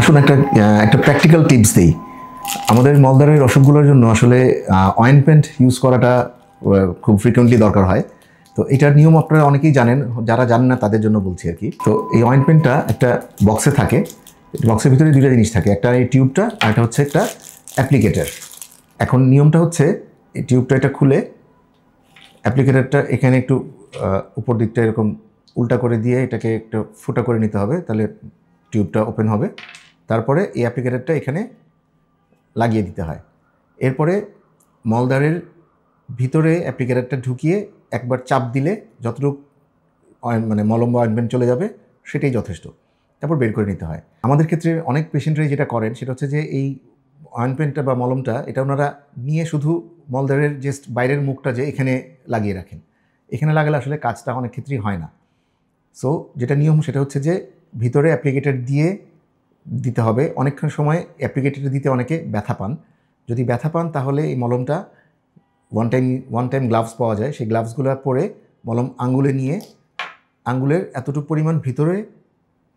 আসুন একটা practical tips দেই। আমাদের মলদ্বারের অসুখগুলোর জন্য আসলে অয়েনমেন্ট ইউজ করাটা খুব ফ্রিকোয়েন্টলি দরকার হয়। তো এটার নিয়ম আপনারা অনেকেই জানেন, যারা জানেন না তাদের জন্য বলছি আর কি। তো এই অয়েনমেন্টটা একটা বক্সে থাকে, বক্সের ভিতরে দুইটা জিনিস থাকে, একটা এই টিউবটা আর একটা হচ্ছে একটা অ্যাপ্লিকেটার। এখন নিয়মটা হচ্ছে এই টিউবটা এটা খুলে অ্যাপ্লিকেটারটা এখানে একটু উপর দিকটা এরকম উল্টা করে দিয়ে এটাকে একটু ফুটা করে নিতে হবে, তাহলে টিউবটা ওপেন হবে। তারপরে এই অ্যাপ্লিকেটারটা এখানে লাগিয়ে দিতে হয়। এরপরে মলদ্বারের ভিতরে অ্যাপ্লিকেটারটা ঢুকিয়ে একবার চাপ দিলে যতটুকু মানে মলম বা অয়েনমেন্ট চলে যাবে সেটাই যথেষ্ট। তারপর বের করে নিতে হয়। আমাদের ক্ষেত্রে অনেক পেশেন্টরাই যেটা করেন সেটা হচ্ছে যে এই অয়েনমেন্টটা বা মলমটা এটা ওনারা নিয়ে শুধু মলদ্বারের জাস্ট বাইরের মুখটা যে এখানে লাগিয়ে রাখেন। এখানে লাগালে আসলে কাজটা অনেক ক্ষেত্রেই হয় না। সো যেটা নিয়ম সেটা হচ্ছে যে ভিতরে অ্যাপ্লিকেটার দিয়ে দিতে হবে। অনেকক্ষণ সময় অ্যাপ্লিকেটার দিতে অনেকে ব্যথা পান। যদি ব্যথা পান তাহলে এই মলমটা ওয়ান টাইম গ্লাভস পাওয়া যায়, সেই গ্লাভসগুলো পরে মলম আঙ্গুলে নিয়ে আঙ্গুলের এতটুকু পরিমাণ ভিতরে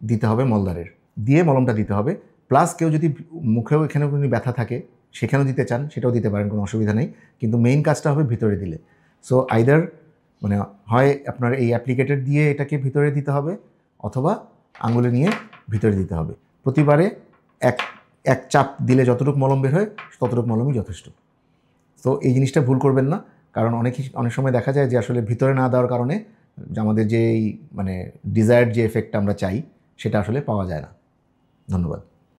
দিতে হবে মলদ্বারের, দিয়ে মলমটা দিতে হবে। প্লাস কেউ যদি মুখেও এখানেও কোনো ব্যথা থাকে সেখানেও দিতে চান সেটাও দিতে পারেন, কোনো অসুবিধা নেই, কিন্তু মেইন কাজটা হবে ভিতরে দিলে। সো আইদার মানে হয় আপনার এই অ্যাপ্লিকেটার দিয়ে এটাকে ভিতরে দিতে হবে অথবা আঙ্গুলে নিয়ে ভিতরে দিতে হবে। প্রতিবারে এক চাপ দিলে যতটুকু মলম বের হয় ততটুকু মলমই যথেষ্ট। তো এই জিনিসটা ভুল করবেন না, কারণ অনেক সময় দেখা যায় যে আসলে ভিতরে না দেওয়ার কারণে আমাদের যে মানে ডিজায়ার্ড যে এফেক্টটা আমরা চাই সেটা আসলে পাওয়া যায় না। ধন্যবাদ।